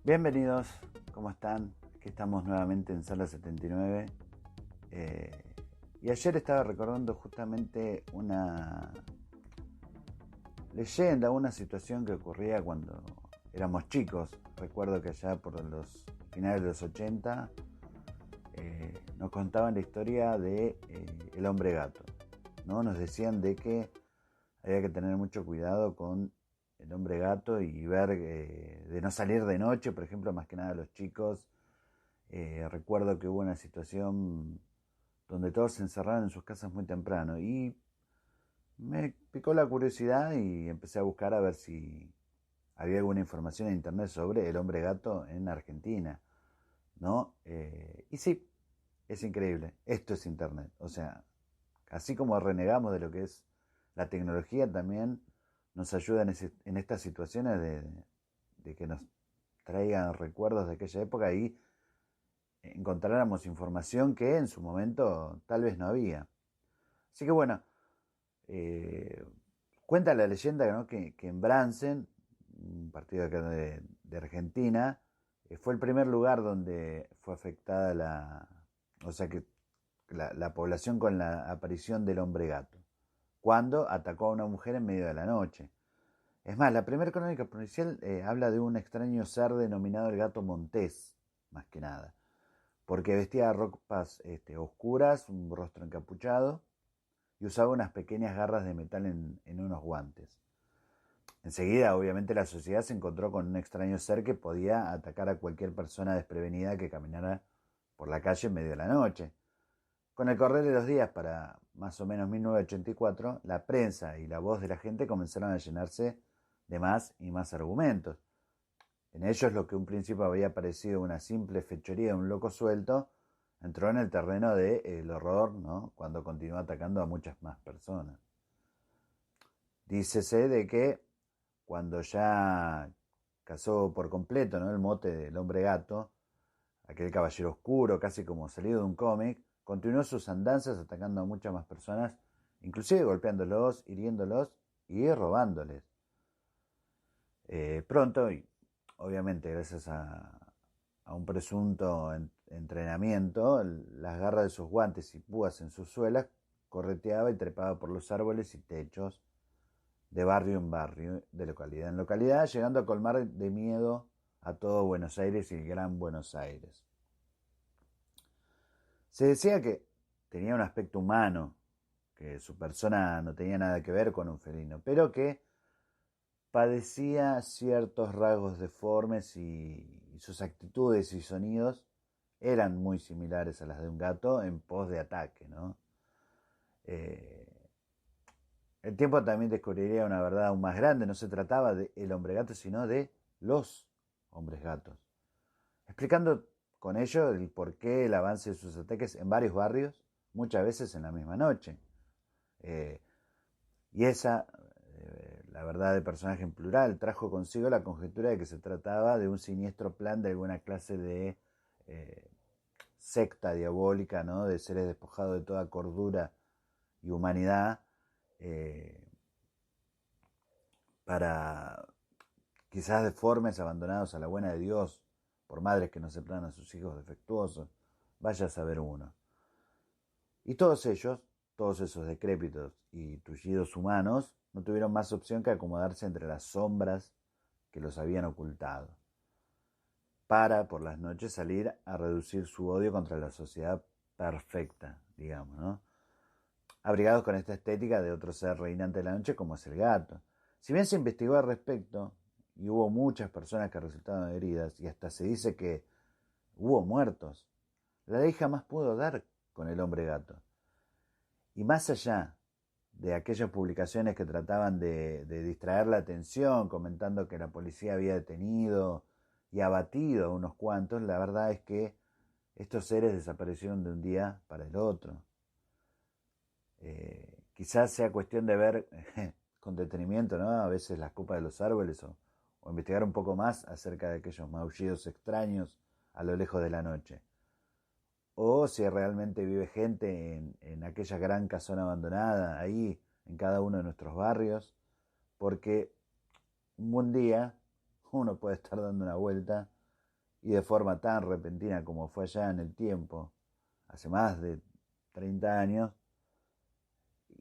Bienvenidos, ¿cómo están? Aquí estamos nuevamente en Sala 79. Y ayer estaba recordando justamente una leyenda, una situación que ocurría cuando éramos chicos. Recuerdo que allá por los finales de los 80 nos contaban la historia de el hombre gato, ¿no? Nos decían de que había que tener mucho cuidado con el hombre gato y ver de no salir de noche, por ejemplo, más que nada los chicos. Recuerdo que hubo una situación donde todos se encerraron en sus casas muy temprano y me picó la curiosidad y empecé a buscar a ver si había alguna información en internet sobre el hombre gato en Argentina, ¿no? Y sí, es increíble, esto es internet, o sea, así como renegamos de lo que es la tecnología, también nos ayuda en estas situaciones de que nos traigan recuerdos de aquella época y encontráramos información que en su momento tal vez no había. Así que bueno, eh, cuenta la leyenda, ¿no? que en Bransen, un partido acá de Argentina, fue el primer lugar donde fue afectada o sea que la población con la aparición del hombre gato, cuando atacó a una mujer en medio de la noche. Es más, la primera crónica policial habla de un extraño ser denominado el gato Montés, más que nada, porque vestía ropas oscuras, un rostro encapuchado y usaba unas pequeñas garras de metal en unos guantes. Enseguida, obviamente, la sociedad se encontró con un extraño ser que podía atacar a cualquier persona desprevenida que caminara por la calle en medio de la noche. Con el correr de los días, para más o menos 1984, la prensa y la voz de la gente comenzaron a llenarse de más y más argumentos. En ellos lo que un principio había parecido una simple fechoría de un loco suelto, entró en el terreno del horror, ¿no? Cuando continuó atacando a muchas más personas. Dícese de que cuando ya cazó por completo, ¿no? el mote del hombre gato, aquel caballero oscuro, casi como salido de un cómic, continuó sus andanzas atacando a muchas más personas, inclusive golpeándolos, hiriéndolos y robándoles. Pronto, y obviamente gracias a un presunto entrenamiento, las garras de sus guantes y púas en sus suelas correteaba y trepaba por los árboles y techos de barrio en barrio, de localidad en localidad, llegando a colmar de miedo a todo Buenos Aires y el Gran Buenos Aires. Se decía que tenía un aspecto humano, que su persona no tenía nada que ver con un felino, pero que padecía ciertos rasgos deformes y sus actitudes y sonidos eran muy similares a las de un gato en pos de ataque, ¿no? Eh, el tiempo también descubriría una verdad aún más grande, no se trataba de el hombre gato, sino de los hombres gatos, explicando con ello el porqué el avance de sus ataques en varios barrios, muchas veces en la misma noche. Eh, Y esa, la verdad de personaje en plural, trajo consigo la conjetura de que se trataba de un siniestro plan de alguna clase de eh, secta diabólica, ¿no? De seres despojados de toda cordura y humanidad, eh, para quizás deformes, abandonados a la buena de Dios, por madres que no aceptaban a sus hijos defectuosos, vaya a saber uno. Y todos ellos, todos esos decrépitos y tullidos humanos, no tuvieron más opción que acomodarse entre las sombras que los habían ocultado, para por las noches salir a reducir su odio contra la sociedad perfecta, digamos, ¿no? Abrigados con esta estética de otro ser reinante de la noche como es el gato. Si bien se investigó al respecto y hubo muchas personas que resultaron heridas y hasta se dice que hubo muertos, la ley jamás pudo dar con el hombre gato. Y más allá de aquellas publicaciones que trataban de distraer la atención, comentando que la policía había detenido y abatido a unos cuantos, la verdad es que estos seres desaparecieron de un día para el otro. Quizás sea cuestión de ver con detenimiento, ¿no? A veces las copas de los árboles o investigar un poco más acerca de aquellos maullidos extraños a lo lejos de la noche. O si realmente vive gente en aquella gran casona abandonada, ahí en cada uno de nuestros barrios, porque un buen día uno puede estar dando una vuelta y de forma tan repentina como fue allá en el tiempo, hace más de 30 años,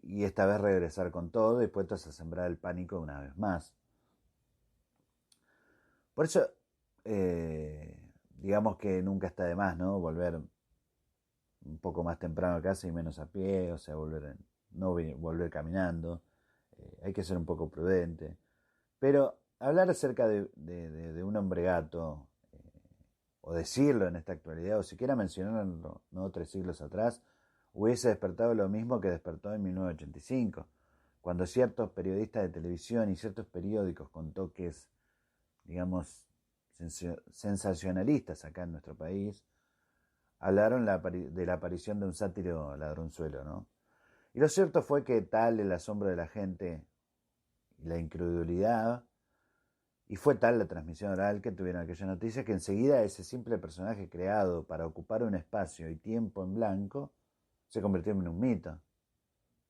y esta vez regresar con todo, dispuestos a sembrar el pánico una vez más. Por eso, digamos que nunca está de más, ¿no? Volver un poco más temprano a casa y menos a pie, o sea, no volver caminando. Hay que ser un poco prudente. Pero hablar acerca de un hombre gato, o decirlo en esta actualidad, o siquiera mencionarlo, ¿no? 3 siglos atrás, hubiese despertado lo mismo que despertó en 1985, cuando ciertos periodistas de televisión y ciertos periódicos con toques, digamos, sensacionalistas acá en nuestro país, hablaron de la aparición de un sátiro ladronzuelo, ¿no? Y lo cierto fue que tal el asombro de la gente y la incredulidad, y fue tal la transmisión oral que tuvieron aquella noticia, que enseguida ese simple personaje creado para ocupar un espacio y tiempo en blanco se convirtió en un mito.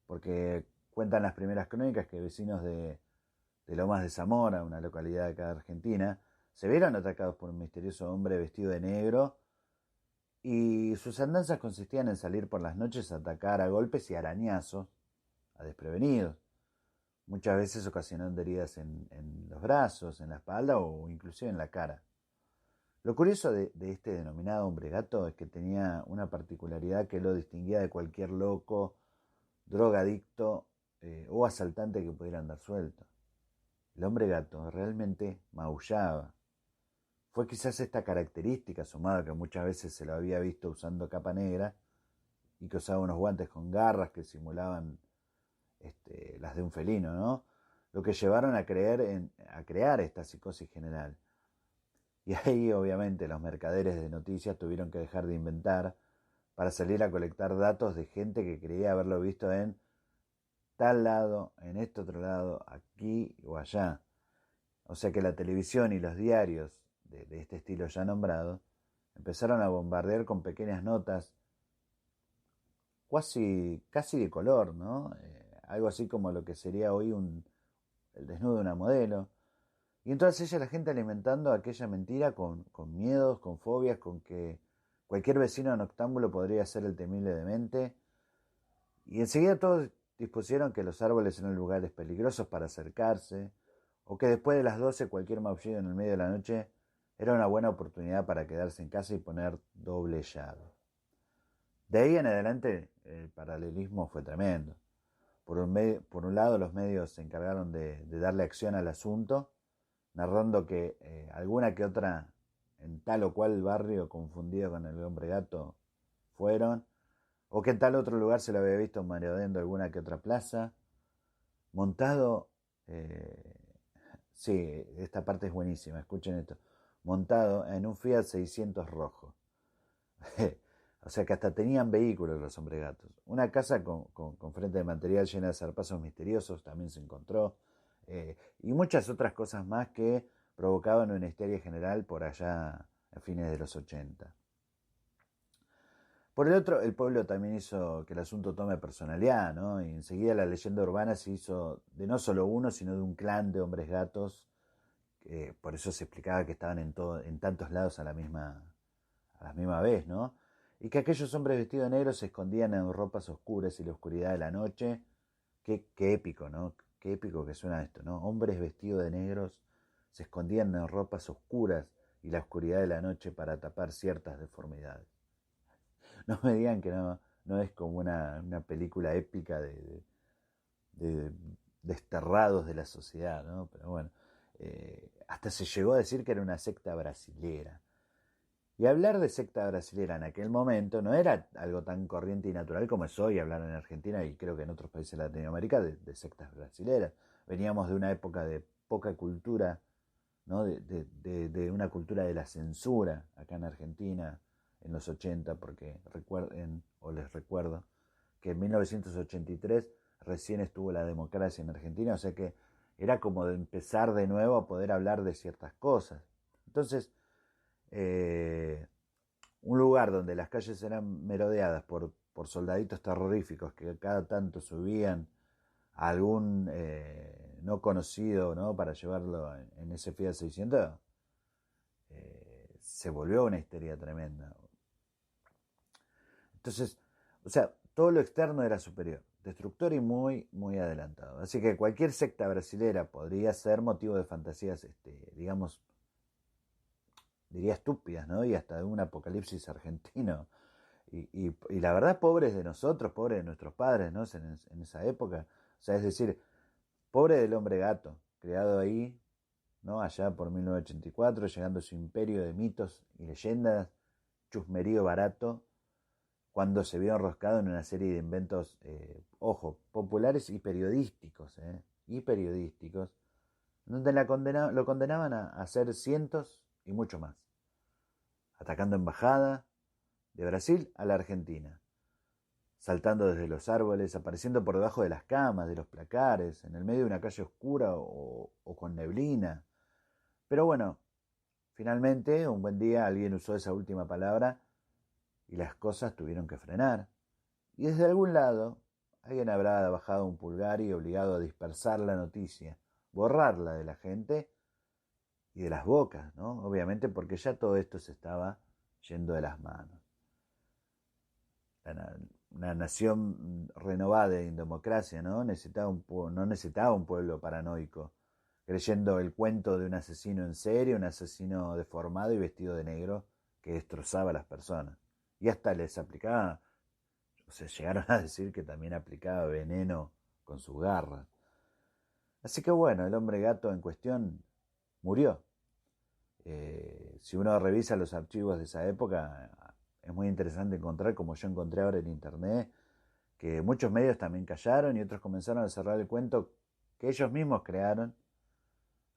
Porque cuentan las primeras crónicas que vecinos de Lomas de Zamora, una localidad de acá de Argentina, se vieron atacados por un misterioso hombre vestido de negro, y sus andanzas consistían en salir por las noches a atacar a golpes y arañazos a desprevenidos, muchas veces ocasionando heridas en los brazos, en la espalda o inclusive en la cara. Lo curioso de este denominado hombre gato es que tenía una particularidad que lo distinguía de cualquier loco, drogadicto o asaltante que pudiera andar suelto. El hombre gato realmente maullaba. Fue quizás esta característica, sumada que muchas veces se lo había visto usando capa negra y que usaba unos guantes con garras que simulaban las de un felino, ¿no? Lo que llevaron a crear esta psicosis general. Y ahí obviamente los mercaderes de noticias tuvieron que dejar de inventar para salir a colectar datos de gente que creía haberlo visto en tal lado, en este otro lado, aquí o allá. O sea que la televisión y los diarios de este estilo ya nombrado empezaron a bombardear con pequeñas notas casi de color, ¿no? Algo así como lo que sería hoy el desnudo de una modelo. Y entonces ella, la gente alimentando aquella mentira con miedos, con fobias, con que cualquier vecino noctámbulo podría ser el temible demente. Y enseguida todos dispusieron que los árboles eran lugares peligrosos para acercarse, o que después de las 12 cualquier maullido en el medio de la noche era una buena oportunidad para quedarse en casa y poner doble llave. De ahí en adelante el paralelismo fue tremendo. Por un lado los medios se encargaron de darle acción al asunto, narrando que alguna que otra en tal o cual barrio confundido con el hombre gato fueron, o que en tal otro lugar se lo había visto merodeando alguna que otra plaza, montado, sí, esta parte es buenísima, escuchen esto, montado en un Fiat 600 rojo. O sea que hasta tenían vehículos los hombres gatos. Una casa con frente de material llena de zarpazos misteriosos también se encontró. Y muchas otras cosas más que provocaban una histeria general por allá a fines de los 80. Por el otro, el pueblo también hizo que el asunto tome personalidad, ¿no? Y enseguida la leyenda urbana se hizo de no solo uno, sino de un clan de hombres gatos. Por eso se explicaba que estaban en tantos lados a la misma vez, ¿no? Y que aquellos hombres vestidos de negro se escondían en ropas oscuras y la oscuridad de la noche. Qué épico, ¿no? Qué épico que suena esto, ¿no? Hombres vestidos de negros se escondían en ropas oscuras y la oscuridad de la noche para tapar ciertas deformidades. No me digan que no es como una película épica de desterrados de la sociedad, ¿no? Pero bueno, hasta se llegó a decir que era una secta brasilera. Y hablar de secta brasilera en aquel momento no era algo tan corriente y natural como es hoy hablar en Argentina y creo que en otros países de Latinoamérica de sectas brasileras. Veníamos de una época de poca cultura, ¿no? De una cultura de la censura acá en Argentina en los 80, porque recuerden, o les recuerdo, que en 1983 recién estuvo la democracia en Argentina, o sea que era como de empezar de nuevo a poder hablar de ciertas cosas. Entonces, un lugar donde las calles eran merodeadas por soldaditos terroríficos que cada tanto subían a algún no conocido, ¿no? Para llevarlo en ese Fiat 600, se volvió una histeria tremenda. Entonces, o sea, todo lo externo era superior, destructor y muy, muy adelantado. Así que cualquier secta brasilera podría ser motivo de fantasías, digamos, diría estúpidas, ¿no? Y hasta de un apocalipsis argentino. Y la verdad, pobres de nosotros, pobres de nuestros padres, ¿no? En esa época. O sea, es decir, pobre del hombre gato, creado ahí, ¿no? Allá por 1984, llegando a su imperio de mitos y leyendas, chusmerío barato, cuando se vio enroscado en una serie de inventos, ojo, populares y periodísticos, donde lo condenaban a hacer cientos y mucho más, atacando embajada de Brasil a la Argentina, saltando desde los árboles, apareciendo por debajo de las camas, de los placares, en el medio de una calle oscura o con neblina. Pero bueno, finalmente, un buen día alguien usó esa última palabra y las cosas tuvieron que frenar. Y desde algún lado, alguien habrá bajado un pulgar y obligado a dispersar la noticia, borrarla de la gente y de las bocas, ¿no? Obviamente porque ya todo esto se estaba yendo de las manos. Una nación renovada en democracia, ¿no? No necesitaba un pueblo paranoico, creyendo el cuento de un asesino en serie, un asesino deformado y vestido de negro que destrozaba a las personas. Y hasta les aplicaba, o sea, llegaron a decir que también aplicaba veneno con sus garras. Así que bueno, el hombre gato en cuestión murió. Si uno revisa los archivos de esa época, es muy interesante encontrar, como yo encontré ahora en internet, que muchos medios también callaron y otros comenzaron a cerrar el cuento que ellos mismos crearon,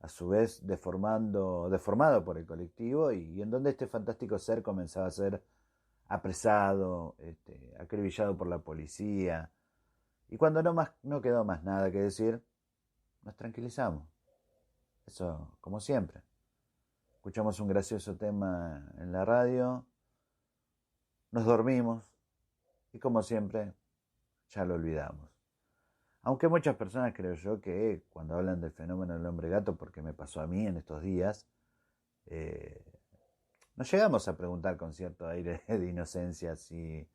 a su vez deformado por el colectivo, y en donde este fantástico ser comenzaba a ser apresado, acribillado por la policía, y cuando no quedó más nada que decir, nos tranquilizamos. Eso, como siempre. Escuchamos un gracioso tema en la radio, nos dormimos y como siempre ya lo olvidamos. Aunque muchas personas, creo yo, que cuando hablan del fenómeno del hombre gato, porque me pasó a mí en estos días, nos llegamos a preguntar con cierto aire de inocencia si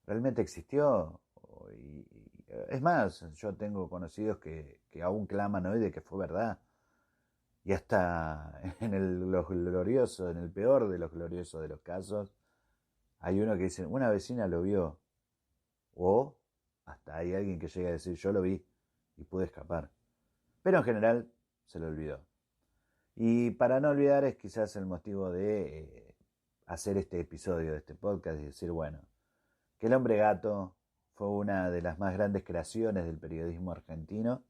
realmente existió. Es más, yo tengo conocidos que aún claman hoy de que fue verdad. Y hasta en en el peor de los gloriosos de los casos, hay uno que dice, una vecina lo vio. O hasta hay alguien que llega a decir, yo lo vi y pude escapar. Pero en general se lo olvidó. Y para no olvidar es quizás el motivo de hacer este episodio de este podcast y decir, bueno, que el hombre gato fue una de las más grandes creaciones del periodismo argentino,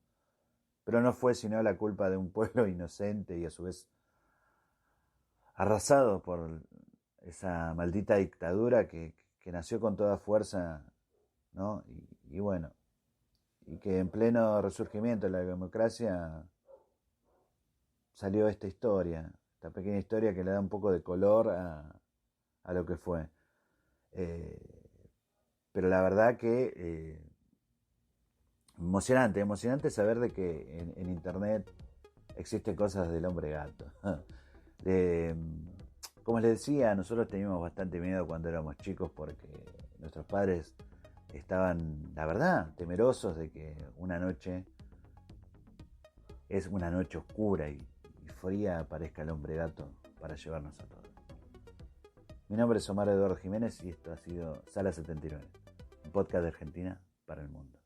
pero no fue sino la culpa de un pueblo inocente y a su vez arrasado por esa maldita dictadura que nació con toda fuerza, ¿no? Y bueno, y que en pleno resurgimiento de la democracia salió esta pequeña historia que le da un poco de color a lo que fue. Pero la verdad que emocionante saber de que en internet existen cosas del hombre gato. Como les decía, nosotros teníamos bastante miedo cuando éramos chicos porque nuestros padres estaban, la verdad, temerosos de que una noche es una noche oscura y fría aparezca el hombre gato para llevarnos a todos. Mi nombre es Omar Eduardo Jiménez y esto ha sido Sala 79, un podcast de Argentina para el mundo.